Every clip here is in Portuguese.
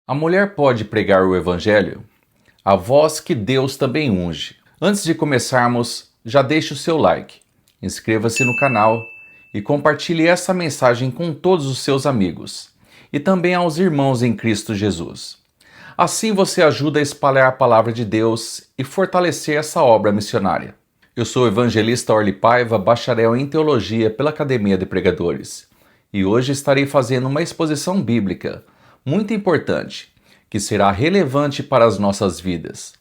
A mulher pode pregar o Evangelho? A voz que Deus também unge. Antes de começarmos, já deixe o seu like, inscreva-se no canal e compartilhe essa mensagem com todos os seus amigos e também aos irmãos em Cristo Jesus. Assim você ajuda a espalhar a palavra de Deus e fortalecer essa obra missionária. Eu sou o evangelista Orly Paiva, bacharel em Teologia pela Academia de Pregadores, e hoje estarei fazendo uma exposição bíblica muito importante, que será relevante para as nossas vidas.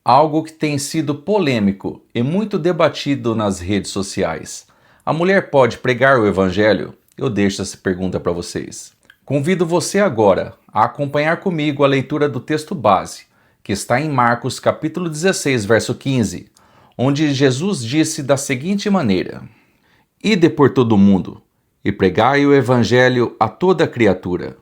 Algo que tem sido polêmico e muito debatido nas redes sociais. A mulher pode pregar o Evangelho? Eu deixo essa pergunta para vocês. Convido você agora a acompanhar comigo a leitura do texto base, que está em Marcos capítulo 16, verso 15, onde Jesus disse da seguinte maneira: Ide por todo o mundo e pregai o Evangelho a toda criatura.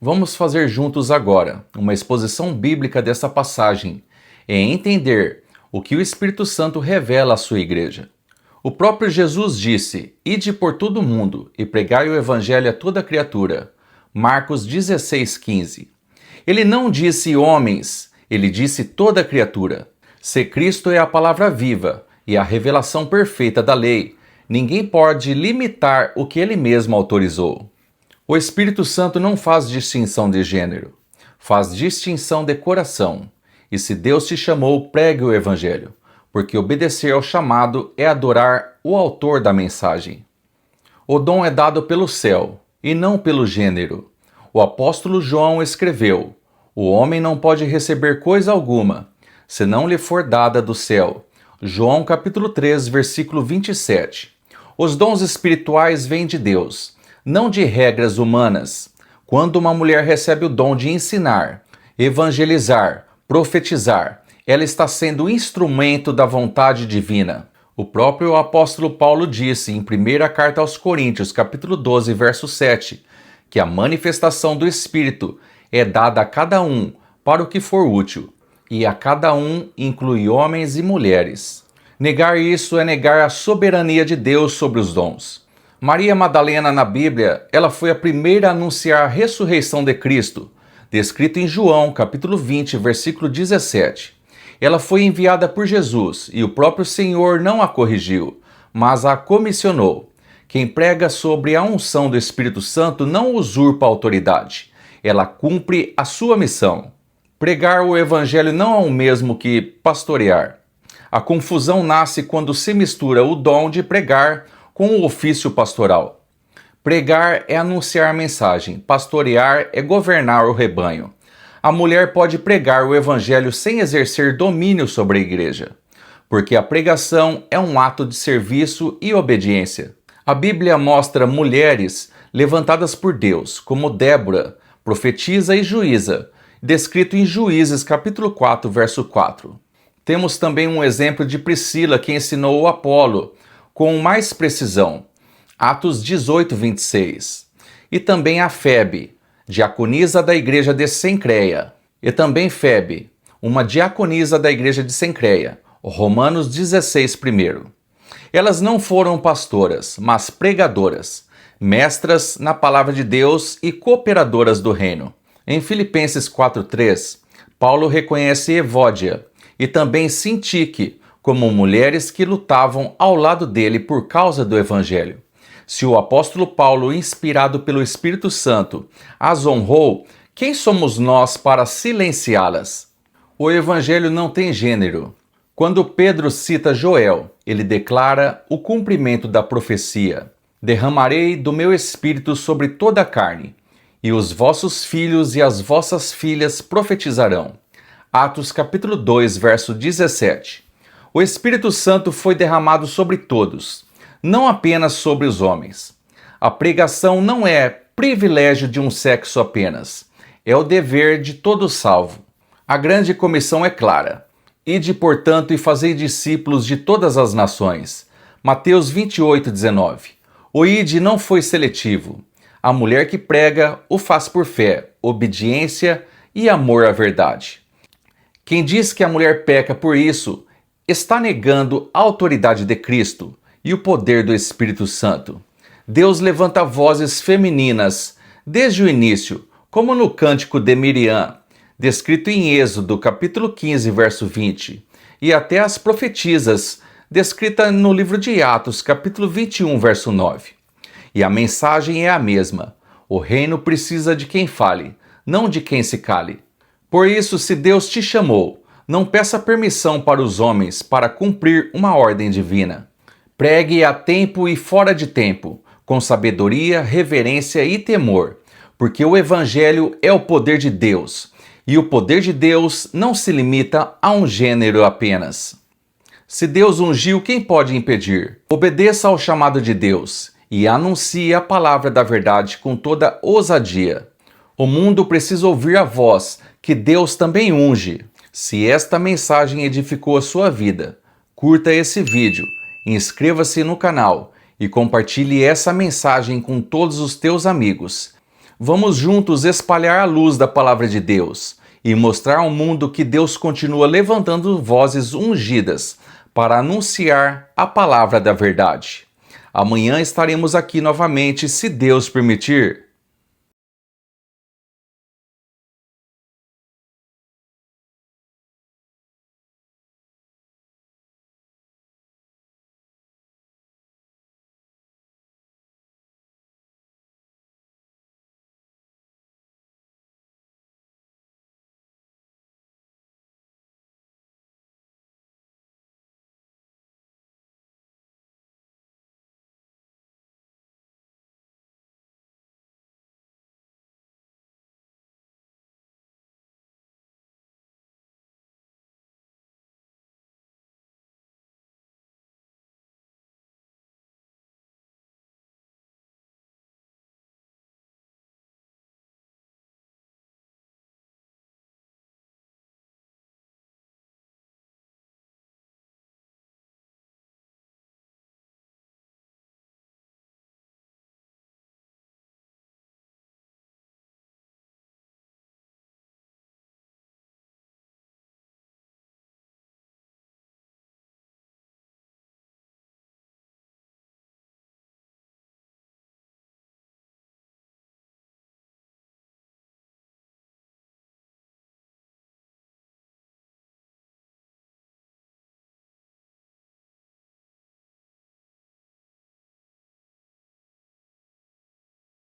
Vamos fazer juntos agora uma exposição bíblica dessa passagem e entender o que o Espírito Santo revela à sua igreja. O próprio Jesus disse: Ide por todo o mundo e pregai o Evangelho a toda criatura. Marcos 16:15. Ele não disse homens, ele disse toda criatura. Se Cristo é a palavra viva e a revelação perfeita da lei, ninguém pode limitar o que ele mesmo autorizou. O Espírito Santo não faz distinção de gênero, faz distinção de coração. E se Deus te chamou, pregue o Evangelho, porque obedecer ao chamado é adorar o autor da mensagem. O dom é dado pelo céu, e não pelo gênero. O apóstolo João escreveu: O homem não pode receber coisa alguma, se não lhe for dada do céu. João capítulo 3, versículo 27. Os dons espirituais vêm de Deus, não de regras humanas. Quando uma mulher recebe o dom de ensinar, evangelizar, profetizar, ela está sendo instrumento da vontade divina. O próprio apóstolo Paulo disse em 1ª carta aos Coríntios, capítulo 12, verso 7, que a manifestação do Espírito é dada a cada um para o que for útil, e a cada um inclui homens e mulheres. Negar isso é negar a soberania de Deus sobre os dons. Maria Madalena na Bíblia, ela foi a primeira a anunciar a ressurreição de Cristo, descrito em João, capítulo 20, versículo 17. Ela foi enviada por Jesus e o próprio Senhor não a corrigiu, mas a comissionou. Quem prega sobre a unção do Espírito Santo não usurpa a autoridade, ela cumpre a sua missão. Pregar o Evangelho não é o mesmo que pastorear. A confusão nasce quando se mistura o dom de pregar com o ofício pastoral. Pregar é anunciar a mensagem, pastorear é governar o rebanho. A mulher pode pregar o Evangelho sem exercer domínio sobre a igreja, porque a pregação é um ato de serviço e obediência. A Bíblia mostra mulheres levantadas por Deus, como Débora, profetisa e juíza, descrito em Juízes capítulo 4, verso 4. Temos também um exemplo de Priscila, que ensinou o Apolo, com mais precisão, Atos 18, 26. E também a Febe, diaconisa da igreja de Cencreia. E também Febe, uma diaconisa da igreja de Cencreia, Romanos 16, 1. Elas não foram pastoras, mas pregadoras, mestras na palavra de Deus e cooperadoras do reino. Em Filipenses 4:3, Paulo reconhece Evódia e também Sintique como mulheres que lutavam ao lado dele por causa do Evangelho. Se o apóstolo Paulo, inspirado pelo Espírito Santo, as honrou, quem somos nós para silenciá-las? O Evangelho não tem gênero. Quando Pedro cita Joel, ele declara o cumprimento da profecia: Derramarei do meu Espírito sobre toda a carne, e os vossos filhos e as vossas filhas profetizarão. Atos capítulo 2, verso 17. O Espírito Santo foi derramado sobre todos, não apenas sobre os homens. A pregação não é privilégio de um sexo apenas, é o dever de todo salvo. A grande comissão é clara: Ide, portanto, e fazei discípulos de todas as nações. Mateus 28, 19. O ide não foi seletivo. A mulher que prega o faz por fé, obediência e amor à verdade. Quem diz que a mulher peca por isso, está negando a autoridade de Cristo e o poder do Espírito Santo. Deus levanta vozes femininas desde o início, Como no Cântico de Miriam, descrito em Êxodo capítulo 15, verso 20, e até as profetisas, descrita no livro de Atos, capítulo 21, verso 9. E a mensagem é a mesma. O reino precisa de quem fale, não de quem se cale. Por isso, se Deus te chamou, não peça permissão para os homens para cumprir uma ordem divina. Pregue a tempo e fora de tempo, com sabedoria, reverência e temor, porque o Evangelho é o poder de Deus, e o poder de Deus não se limita a um gênero apenas. Se Deus ungiu, quem pode impedir? Obedeça ao chamado de Deus e anuncie a palavra da verdade com toda ousadia. O mundo precisa ouvir a voz que Deus também unge. Se esta mensagem edificou a sua vida, curta esse vídeo, inscreva-se no canal e compartilhe essa mensagem com todos os teus amigos. Vamos juntos espalhar a luz da palavra de Deus e mostrar ao mundo que Deus continua levantando vozes ungidas para anunciar a palavra da verdade. Amanhã estaremos aqui novamente, se Deus permitir.